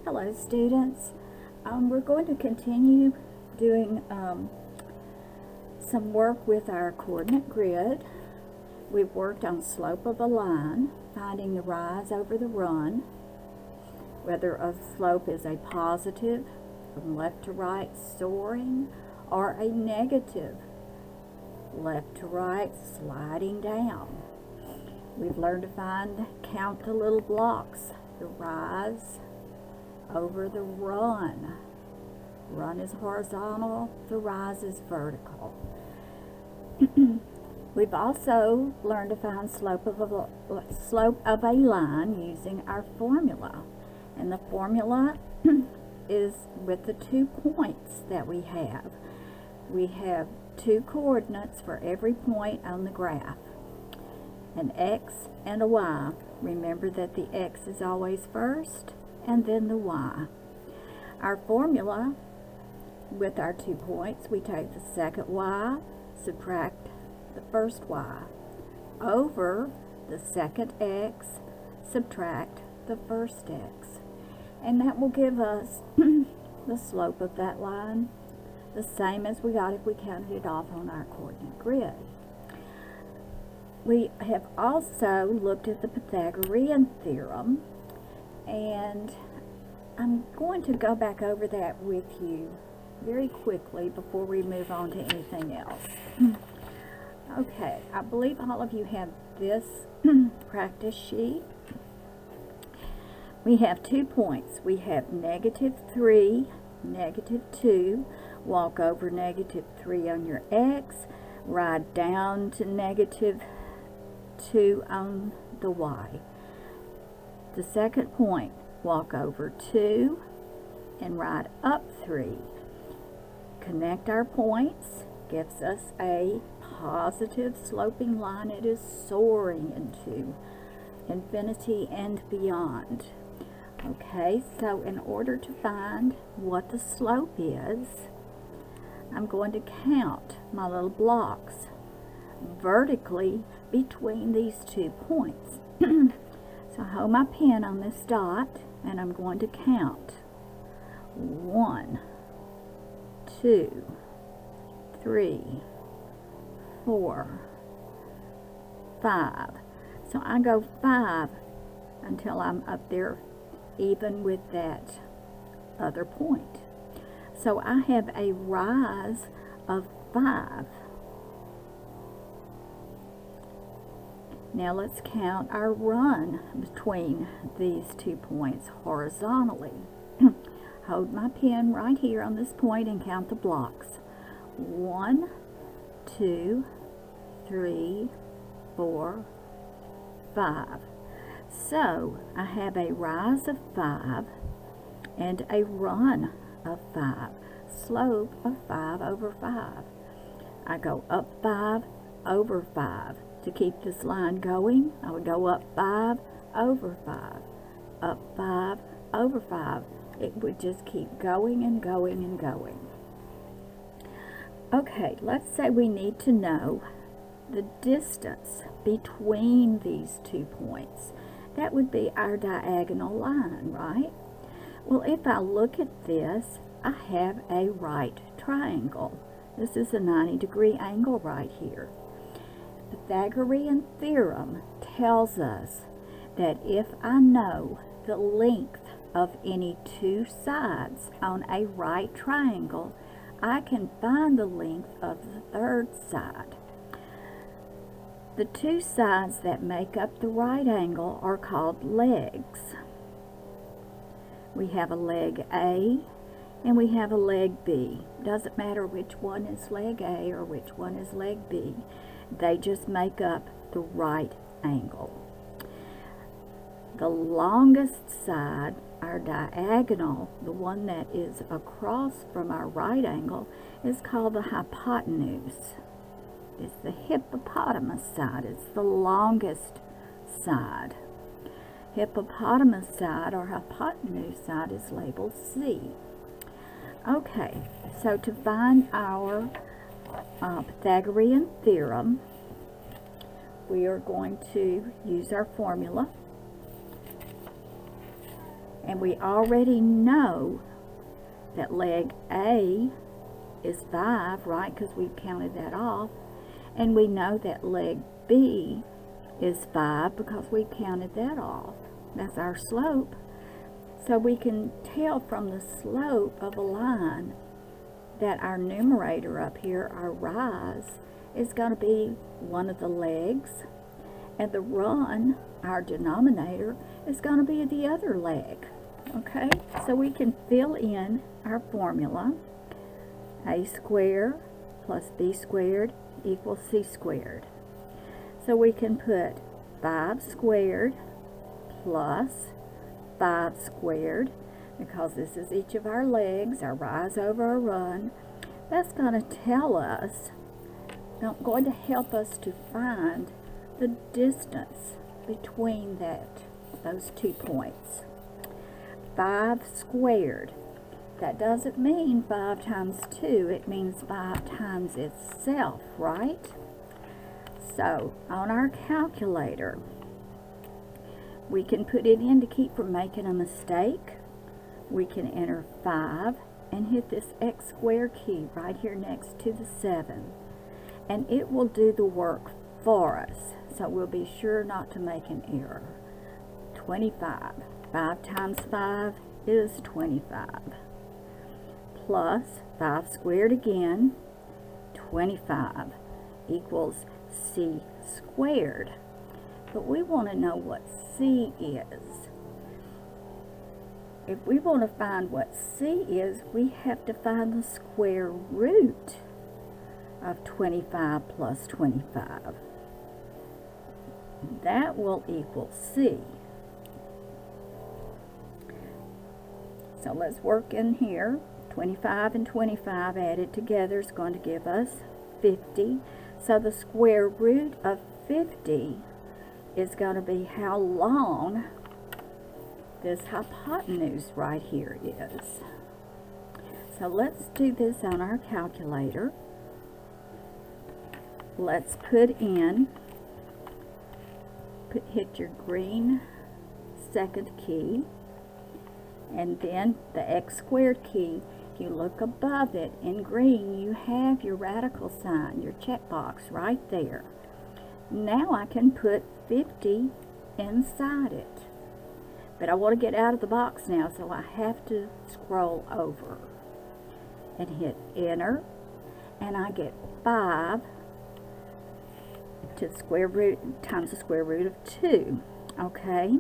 Hello students. We're going to continue doing some work with our coordinate grid. We've worked on slope of a line, finding the rise over the run, whether a slope is a positive, from left to right soaring, or a negative, left to right sliding down. We've learned to count the little blocks, the rise over the run. Run is horizontal, the rise is vertical. We've also learned to find slope of a line using our formula. And the formula is with the 2 points that we have. We have 2 coordinates for every point on the graph, an x and a y. Remember that the x is always first and then the y. Our formula, with our 2 points, we take the second y, subtract the first y, over the second x, subtract the first x. And that will give us the slope of that line, the same as we got if we counted it off on our coordinate grid. We have also looked at the Pythagorean theorem, and I'm going to go back over that with you very quickly before we move on to anything else. Okay, I believe all of you have this practice sheet. We have 2 points. We have -3, -2. Walk over -3 on your x, ride down to -2 on the y. The second point, walk over 2 and ride up 3. Connect our points, gives us a positive sloping line. It is soaring into infinity and beyond. Okay, so in order to find what the slope is, I'm going to count my little blocks vertically between these 2 points. So I hold my pen on this dot and I'm going to count 1, 2, 3, 4, 5. So I go 5 until I'm up there even with that other point. So I have a rise of 5. Now let's count our run between these 2 points horizontally. Hold my pen right here on this point and count the blocks. 1, 2, 3, 4, 5. So I have a rise of 5 and a run of 5. Slope of 5 over 5. I go up 5 over 5. To keep this line going, I would go up 5 over 5, up 5 over 5. It would just keep going and going and going. Okay, let's say we need to know the distance between these 2 points. That would be our diagonal line, right? Well, if I look at this, I have a right triangle. This is a 90-degree angle right here. Pythagorean theorem tells us that if I know the length of any 2 sides on a right triangle, I can find the length of the third side. The 2 sides that make up the right angle are called legs. We have a leg A and we have a leg B. Doesn't matter which one is leg A or which one is leg B. They just make up the right angle. The longest side, our diagonal, the one that is across from our right angle, is called the hypotenuse. It's the hippopotamus side. It's the longest side. Hippopotamus side or hypotenuse side is labeled C. Okay, so to find our Pythagorean theorem, we are going to use our formula. And we already know that leg A is 5, right? Because we've counted that off. And we know that leg B is 5 because we counted that off. That's our slope. So we can tell from the slope of a line that our numerator up here, our rise, is going to be one of the legs, and the run, our denominator, is going to be the other leg. Okay, so we can fill in our formula. A squared plus b squared equals c squared. So we can put 5 squared plus 5 squared, because this is each of our legs, our rise over our run. That's going to tell us, going to help us to find the distance between those 2 points. 5 squared. That doesn't mean 5 times 2, it means 5 times itself, right? So, on our calculator, we can put it in to keep from making a mistake. We can enter 5 and hit this x squared key right here next to the 7. And it will do the work for us. So we'll be sure not to make an error. 25. 5 times 5 is 25. Plus 5 squared again, 25, equals c squared. But we want to know what c is. If we want to find what c is, we have to find the square root of 25 plus 25. That will equal c. So let's work in here. 25 and 25 added together is going to give us 50. So the square root of 50 is going to be how long this hypotenuse right here is. So let's do this on our calculator. Let's put in, hit your green second key, and then the x squared key. If you look above it in green, you have your radical sign, your checkbox right there. Now I can put 50 inside it. But I want to get out of the box now, so I have to scroll over and hit enter, and I get 5 to the square root times the square root of 2. Okay,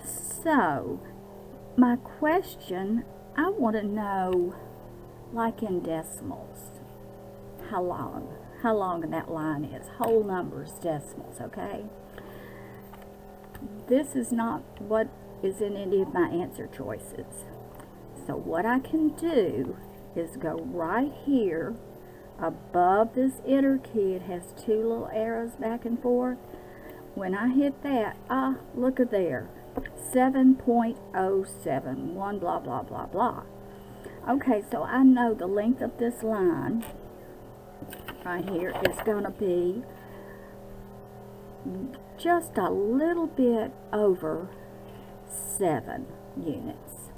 so my question, I want to know, like in decimals, how long that line is. Whole numbers, decimals, okay? This is not what is in any of my answer choices. So what I can do is go right here above this enter key. It has 2 little arrows back and forth. When I hit that, look at there, 7.071, blah, blah, blah, blah. Okay, so I know the length of this line right here is going to be just a little bit over 7 units.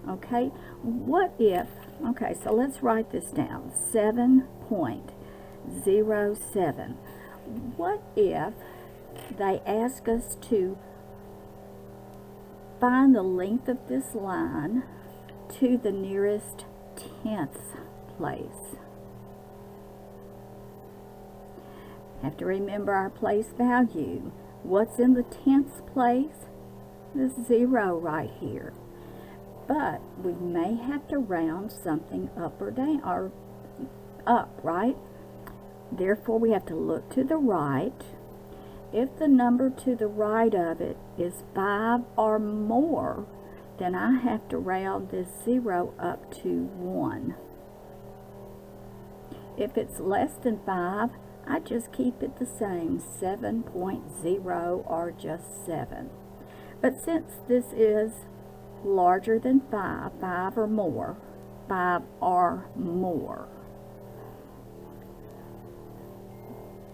Okay, what if, okay, so let's write this down, 7.07. What if they ask us to find the length of this line to the nearest 10th place? Have to remember our place value. What's in the 10th place? This 0 right here. But we may have to round something up or down, or up, right? Therefore, we have to look to the right. If the number to the right of it is 5 or more, then I have to round this 0 up to 1. If it's less than 5, I just keep it the same, 7.0 or just 7. But since this is larger than 5, 5 or more,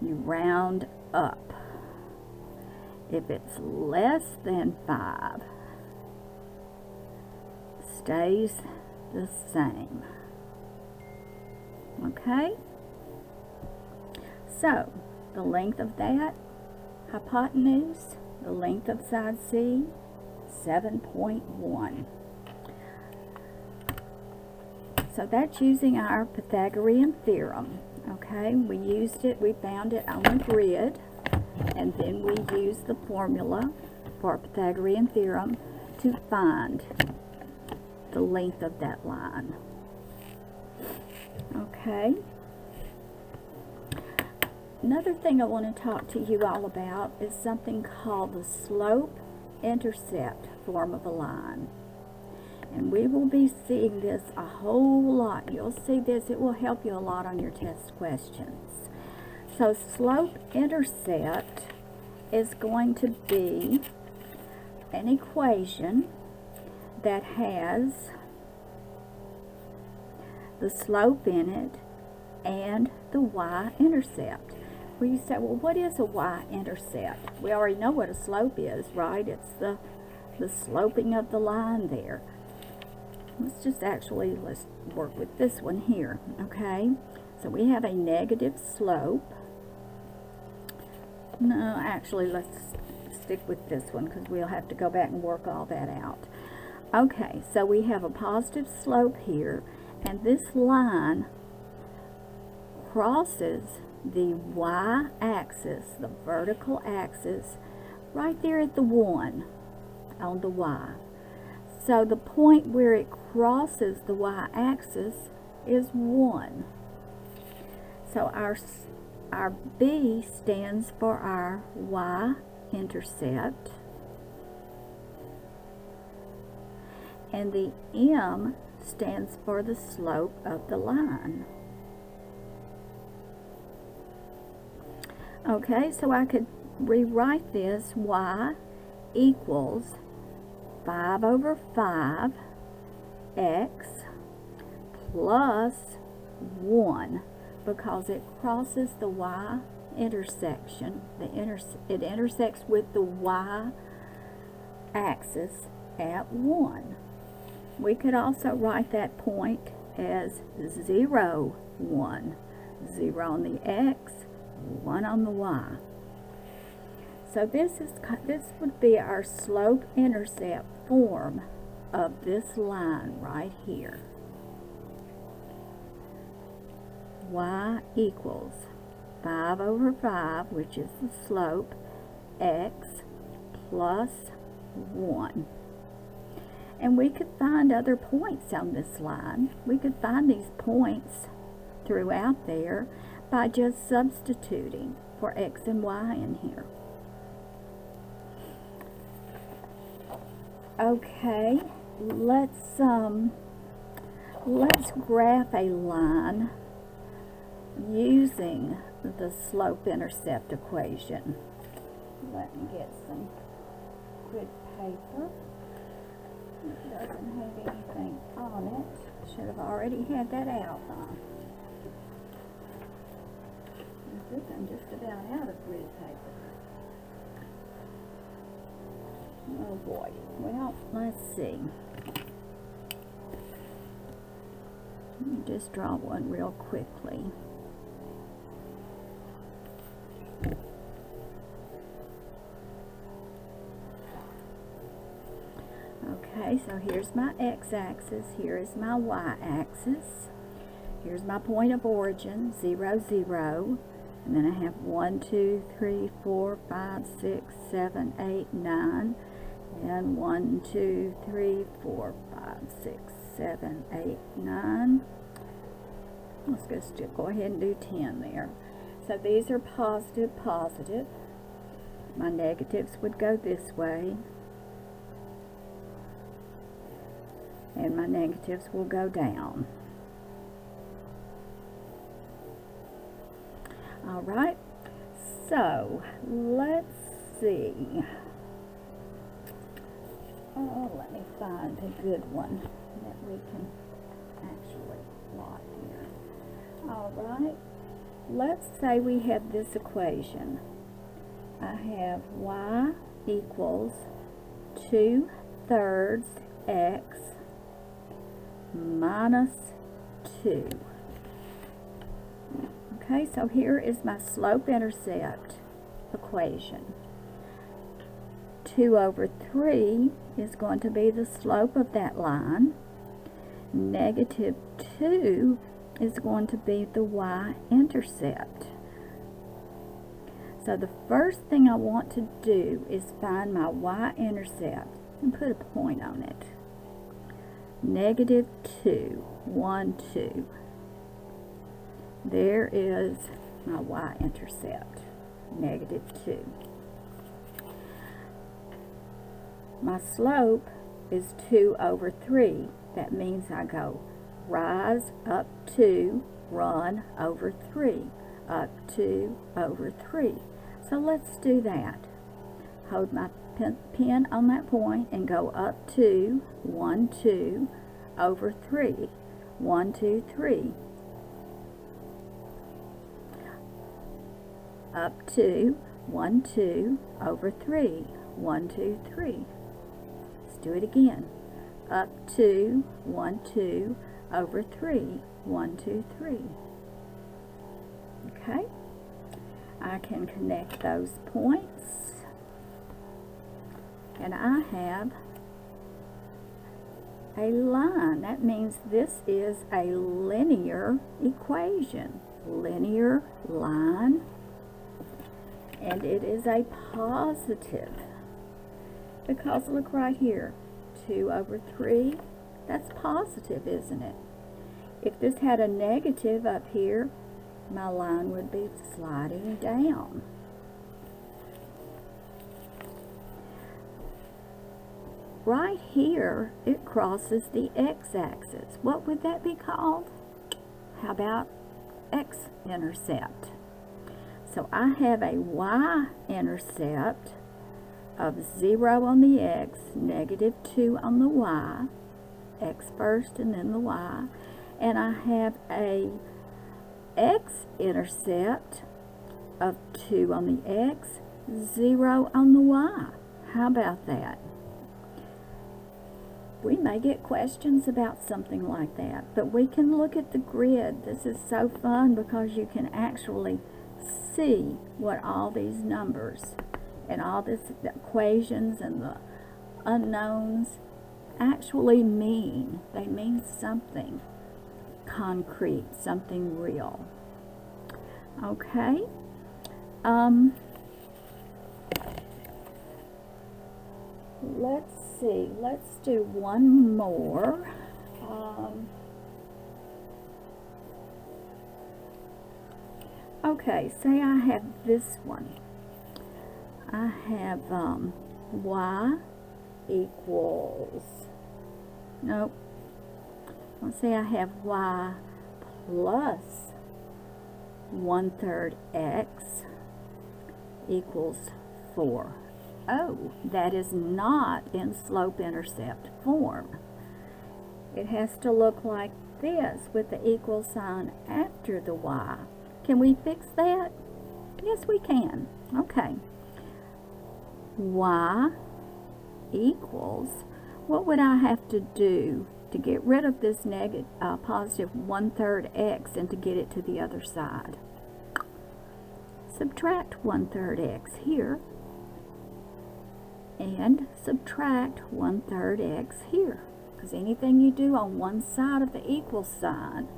you round up. If it's less than 5, stays the same. Okay? So, the length of that hypotenuse, the length of side C, 7.1. So that's using our Pythagorean theorem. Okay, we used it, we found it on the grid, and then we used the formula for Pythagorean theorem to find the length of that line. Okay. Another thing I want to talk to you all about is something called the slope-intercept form of a line. And we will be seeing this a whole lot. You'll see this, it will help you a lot on your test questions. So slope-intercept is going to be an equation that has the slope in it and the y-intercept. Well, you say, well, what is a y-intercept? We already know what a slope is, right? It's the sloping of the line there. Let's work with this one here, okay? So we have a negative slope. No, actually, let's stick with this one because we'll have to go back and work all that out. Okay, so we have a positive slope here, and this line crosses the y-axis, the vertical axis, right there at the 1 on the y. So the point where it crosses the y-axis is 1. So our B stands for our y-intercept, and the M stands for the slope of the line. Okay, so I could rewrite this y equals 5 over 5 x plus 1, because it crosses the y intersection. It intersects with the y axis at 1. We could also write that point as 0, 1. 0 on the x, 1 on the y. So this would be our slope-intercept form of this line right here. Y equals 5 over 5, which is the slope, x plus 1. And we could find other points on this line. We could find these points throughout there by just substituting for x and y in here. Okay, let's graph a line using the slope-intercept equation. Let me get some good paper. It doesn't have anything on it. Should have already had that out, huh? I think I'm just about out of grid paper. Oh boy. Well, let's see. Let me just draw one real quickly. Okay, so here's my x-axis, here is my y-axis. Here's my point of origin, 0, 0. And then I have 1, 2, 3, 4, 5, 6, 7, 8, 9. And 1, 2, 3, 4, 5, 6, 7, 8, 9. Let's just go ahead and do 10 there. So these are positive, positive. My negatives would go this way. And my negatives will go down. All right, so let's see. Oh, let me find a good one that we can actually plot here. All right, let's say we have this equation. I have y equals 2/3 x minus 2. Okay, so here is my slope-intercept equation. 2 over 3 is going to be the slope of that line. Negative 2 is going to be the y-intercept. So the first thing I want to do is find my y-intercept and put a point on it. Negative 2, 1, 2. There is my y-intercept, negative 2. My slope is 2 over 3. That means I go rise up 2, run over 3, up 2 over 3. So let's do that. Hold my pen on that point and go up 2, 1, 2, over 3, 1, 2, 3. Up 2, 1, 2, over 3, 1, 2, 3. Let's do it again. Up 2, 1, 2, over 3, 1, 2, 3. Okay, I can connect those points, and I have a line. That means this is a linear equation, linear line, and it is a positive, because look right here, 2 over 3, that's positive, isn't it? If this had a negative up here, my line would be sliding down. Right here, it crosses the x-axis. What would that be called? How about x-intercept? So I have a y-intercept of 0 on the x, negative 2 on the y, x first and then the y, and I have a x-intercept of 2 on the x, 0 on the y. How about that? We may get questions about something like that, but we can look at the grid. This is so fun because you can actually see what all these numbers and all these equations and the unknowns actually mean. They mean something concrete, something real. Okay. Let's see. Let's do one more. Okay, say I have this one. I have y equals, nope, let's say I have y plus 1/3 x equals 4. Oh, that is not in slope-intercept form. It has to look like this with the equal sign after the y. Can we fix that? Yes, we can. Okay. Y equals, what would I have to do to get rid of this negative, positive 1/3 x and to get it to the other side? Subtract 1/3 x here and subtract 1/3 x here, because anything you do on one side of the equal sign,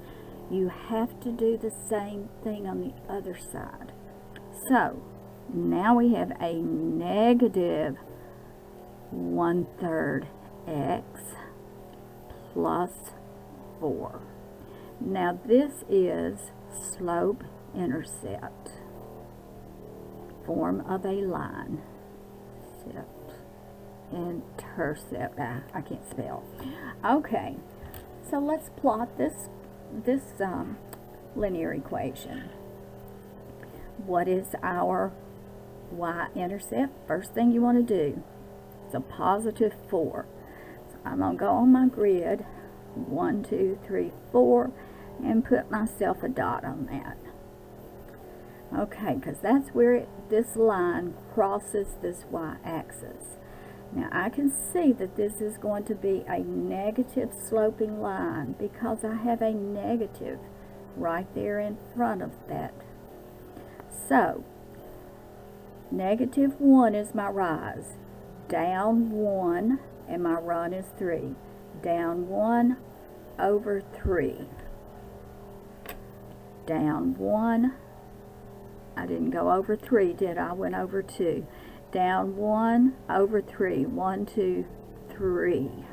you have to do the same thing on the other side. So now we have a negative 1/3 x plus 4. Now this is slope-intercept, form of a line. Intercept. I can't spell. Okay, so let's plot this linear equation. What is our y-intercept? First thing you want to do is a positive 4. So I'm going to go on my grid, 1, 2, 3, 4, and put myself a dot on that. Okay, because that's where this line crosses this y-axis. Now I can see that this is going to be a negative sloping line because I have a negative right there in front of that. So, -1 is my rise, down 1, and my run is 3. Down 1 over 3. Down 1. I didn't go over 3, did I? I went over 2. Down 1 over 3. 1, 2, 3.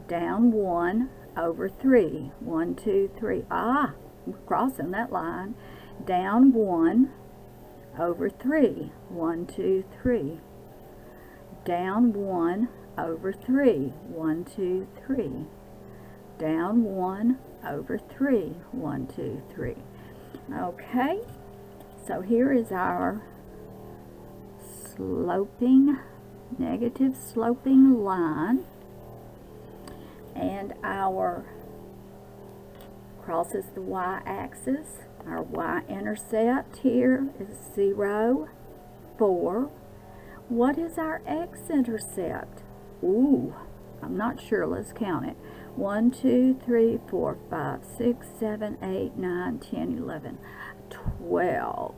Down 1 over 3. 1, 2, 3. Ah, we're crossing that line. Down 1 over 3. 1, 2, 3. Down 1 over 3. 1, 2, 3. Down 1 over 3. 1, 2, 3. Okay, so here is our sloping, negative sloping line, and our crosses the y-axis. Our y-intercept here is 0, 4. What is our x-intercept? Ooh, I'm not sure. Let's count it. 1, 2, 3, 4, 5, 6, 7, 8, 9, 10, 11, 12.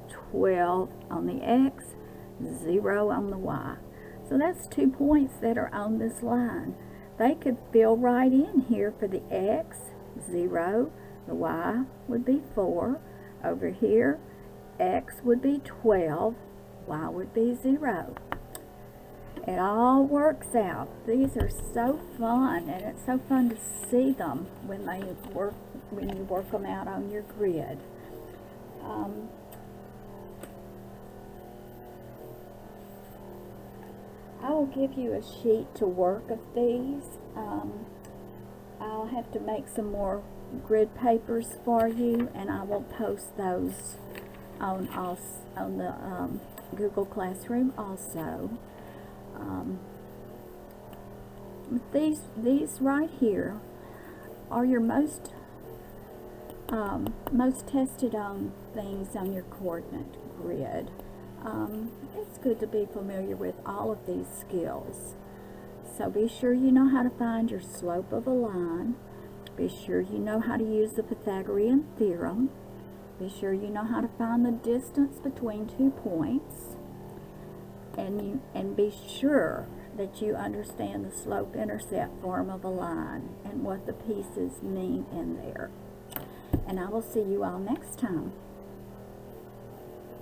12 on the x, 0 on the y. So that's 2 points that are on this line. They could fill right in here for the x, 0. The y would be 4. Over here, x would be 12. Y would be 0. It all works out. These are so fun, and it's so fun to see them when you work them out on your grid. I will give you a sheet to work of these. I'll have to make some more grid papers for you, and I will post those on the Google Classroom also. These right here are your most tested on things on your coordinate grid. It's good to be familiar with all of these skills. So be sure you know how to find your slope of a line. Be sure you know how to use the Pythagorean theorem. Be sure you know how to find the distance between 2 points. And be sure that you understand the slope-intercept form of a line and what the pieces mean in there. And I will see you all next time.